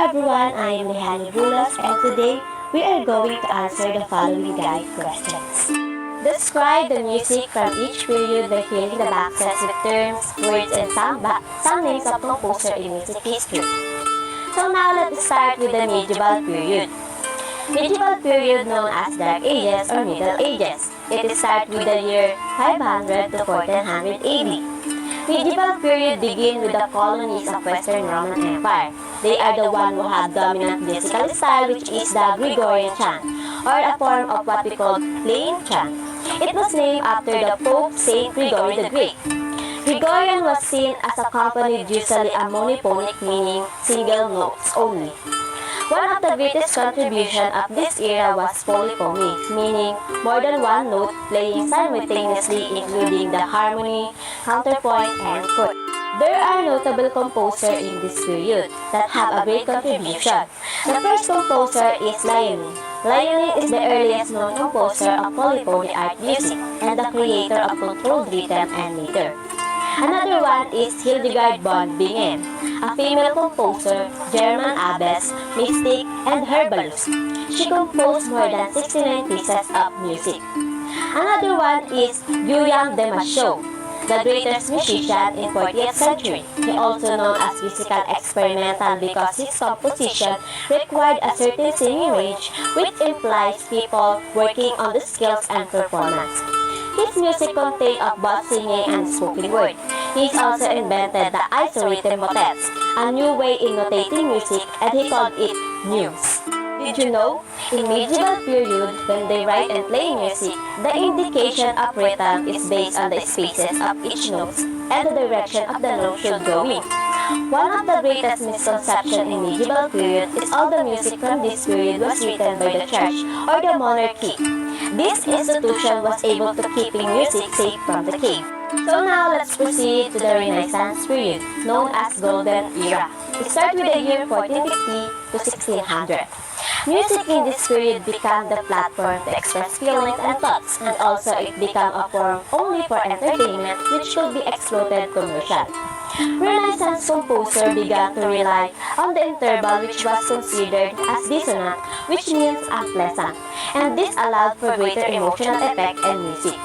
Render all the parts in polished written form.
everyone, I am Lehani Bulas and today we are going to answer the following guide questions. Describe the music from each period by filling the boxes with terms, words, and some names of composer in music history. So now let's start with the medieval period. Medieval period known as Dark Ages or Middle Ages. It starts with the year 500 to 1400 AD. Medieval period begin with the colonies of Western Roman Empire. They are the one who have dominant musical style, which is the Gregorian chant, or a form of what we call plain chant. It was named after the Pope Saint Gregory the Great. Gregorian was seen as accompanied usually a monophonic, meaning single notes only. One of the greatest contributions of this era was polyphony, meaning more than one note playing simultaneously, including the harmony, counterpoint, and chord. There are notable composers in this period that have a great contribution. The first composer is Lionel. Lionel is the earliest known composer of polyphony art music and the creator of controlled rhythm and meter. Another one is Hildegard von Bingen, a female composer, German abbess, mystic, and herbalist. She composed more than 69 pieces of music. Another one is Guillaume de Machaut, the greatest musician in 40th century. He also known as musical experimental because his composition required a certain singing range, which implies people working on the skills and performance. His music contained of both singing and spoken word. He also invented the isorhythm motets, a new way in notating music, and he called it muse. Did you know, in medieval period, when they write and play music, the indication of rhythm is based on the spaces of each note and the direction of the note should go in. One of the greatest misconceptions in medieval period is all the music from this period was written by the church or the monarchy. This institution was able to keep music safe from the cave. So now let's proceed to the Renaissance period, known as Golden Era. It starts with the year 1450 to 1600. Music in this period became the platform to express feelings and thoughts, and also it became a form only for entertainment which could be exploited commercially. Renaissance composer began to rely on the interval, which was considered as dissonant, which means unpleasant, and this allowed for greater emotional effect and music.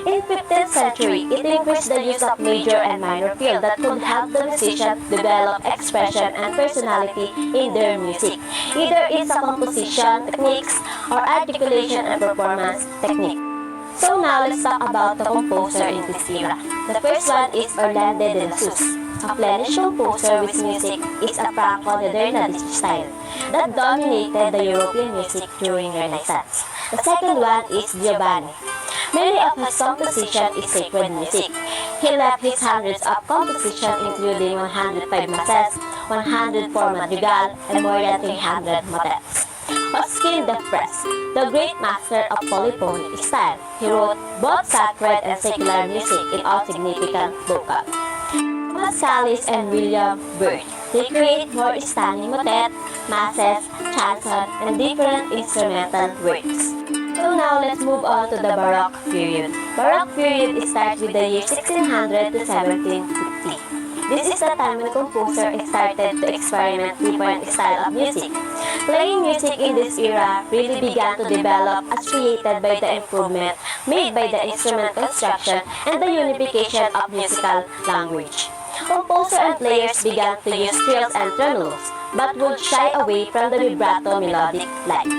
In 15th century, it increased the use of major and minor field that could help the musician develop expression and personality in their music, either in composition techniques or articulation and performance technique. So now let's talk about the composer in this era. The first one is Orlando de Lassus. A Flemish composer with music is a Franco-Modernist style that dominated the European music during Renaissance. The second one is Giovanni. Many of his composition is sacred music. He left his hundreds of composition including 105 masses, 104 madrigal, and more than 300 motets. Hoskin the First, the great master of polyphony style, he wrote both sacred and secular music in all significant vocal. Thomas Tallis and William Byrd, they create more stunning motet, masses, chanson, and different instrumental works. So now let's move on to the Baroque period. Baroque period starts with the year 1600 to 1750. This is the time when composer started to experiment different style of music. Playing music in this era really began to develop as created by the improvement made by the instrument construction and the unification of musical language. Composer and players began to use trills and tremolos, but would shy away from the vibrato melodic line.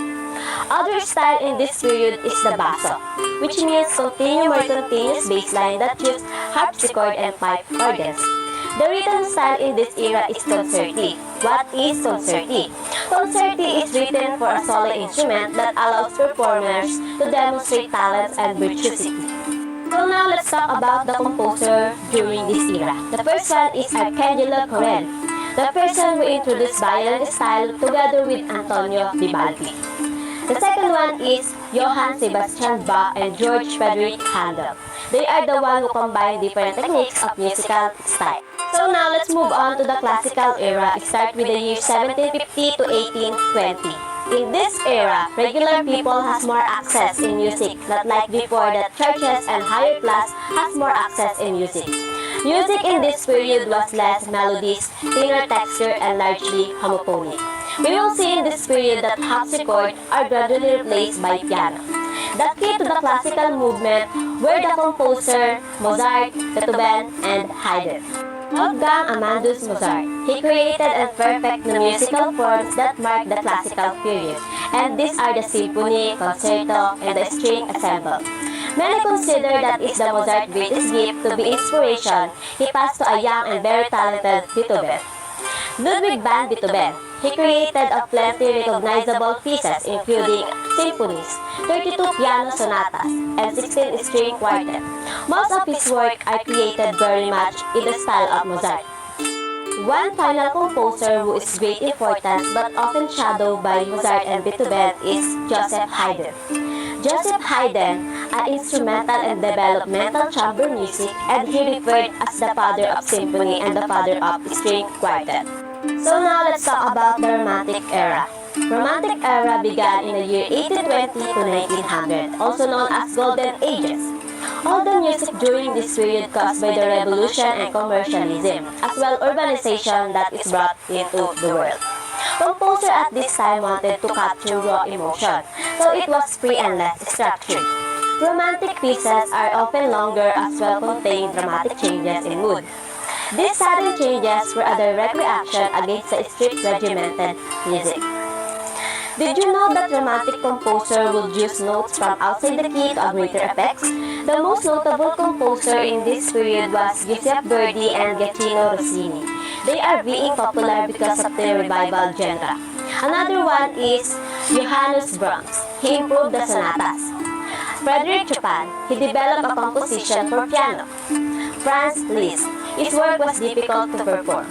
Other style in this period is the basso, which means continuous bass line that uses harpsichord and pipe organs. The written style in this era is concerti. What is concerti? Concerti is written for a solo instrument that allows performers to demonstrate talents and virtuosity. So now let's talk about the composer during this era. The first one is Arcangelo Corelli, the person who introduced violin style together with Antonio Vivaldi. The second one is Johann Sebastian Bach and George Frederick Handel. They are the one who combine different techniques of musical style. So now let's move on to the classical era. It starts with the year 1750 to 1820. In this era, regular people has more access in music, not like before that churches and higher class has more access in music. Music in this period was less melodies, thinner texture, and largely homophonic. We will see in this period that harpsichord are gradually replaced by piano. The key to the classical movement were the composer Mozart, Beethoven, and Haydn. Wolfgang Amadeus Mozart. He created and perfected the musical forms that mark the classical period, and these are the symphony, concerto, and the string ensemble. Many consider that is the Mozart's greatest gift to be inspiration he passed to a young and very talented Beethoven. Ludwig van Beethoven. He created a plenty recognizable pieces including symphonies, 32 piano sonatas, and 16 string quartet. Most of his work are created very much in the style of Mozart. One final composer who is great importance but often shadowed by Mozart and Beethoven is Joseph Haydn. Joseph Haydn, an instrumental and developmental chamber music, and he referred as the father of symphony and the father of string quartet. So now let's talk about the Romantic era. Romantic era began in the year 1820 to 1900, also known as Golden Ages. All the music during this period caused by the revolution and commercialism, as well urbanization that is brought into the world. Composer at this time wanted to capture raw emotion, so it was free and less structured. Romantic pieces are often longer as well contain dramatic changes in mood. These sudden changes were a direct reaction against the strict regimented music. Did you know that romantic composer would use notes from outside the key to a greater effects? The most notable composer in this period was Giuseppe Verdi and Gioacchino Rossini. They are being popular because of their revival genre. Another one is Johannes Brahms. He improved the sonatas. Frédéric Chopin. He developed a composition for piano. Franz Liszt. His work was difficult to perform.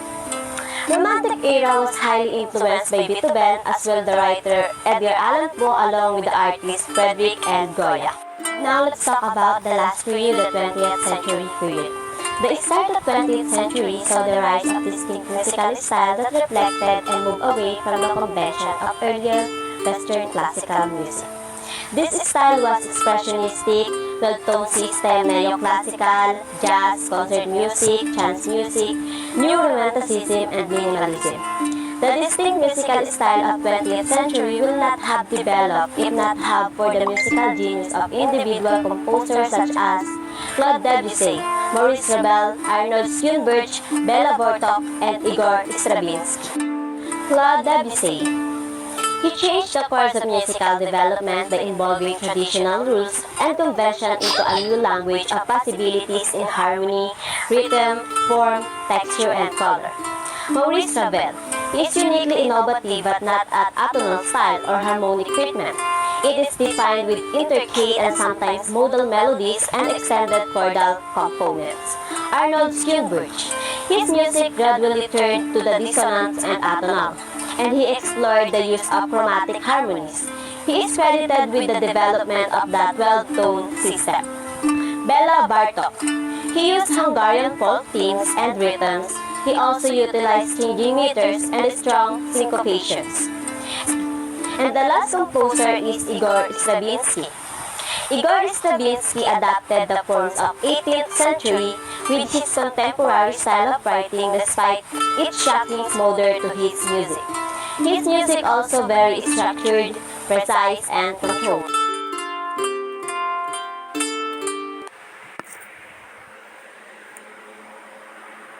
Romantic era was highly influenced by Beethoven as well the writer Edgar Allan Poe along with the artists Frederick and Goya. Now let's talk about the last period, the 20th century period. The start of 20th century saw the rise of distinct musical style that reflected and moved away from the convention of earlier Western classical music. This style was expressionistic, 12-tone system, neoclassical, jazz, concert music, chant music, new romanticism, and minimalism. The distinct musical style of 20th century will not have developed if not have for the musical genius of individual composers such as Claude Debussy, Maurice Ravel, Arnold Schoenberg, Bela Bartok, and Igor Stravinsky. Claude Debussy. He changed the course of musical development by involving traditional rules and convention into a new language of possibilities in harmony, rhythm, form, texture, and color. Maurice Ravel is uniquely innovative but not at atonal style or harmonic treatment. It is defined with intricate and sometimes modal melodies and extended chordal components. Arnold Schoenberg. His music gradually turned to the dissonance and atonal, and he explored the use of chromatic harmonies. He is credited with the development of the 12-tone system. Bela Bartok. He used Hungarian folk themes and rhythms. He also utilized changing meters and strong syncopations. And the last composer is Igor Stravinsky. Igor Stravinsky adapted the forms of 18th century with his contemporary style of writing despite its shocking smother to his music. His music also very structured, precise, and controlled.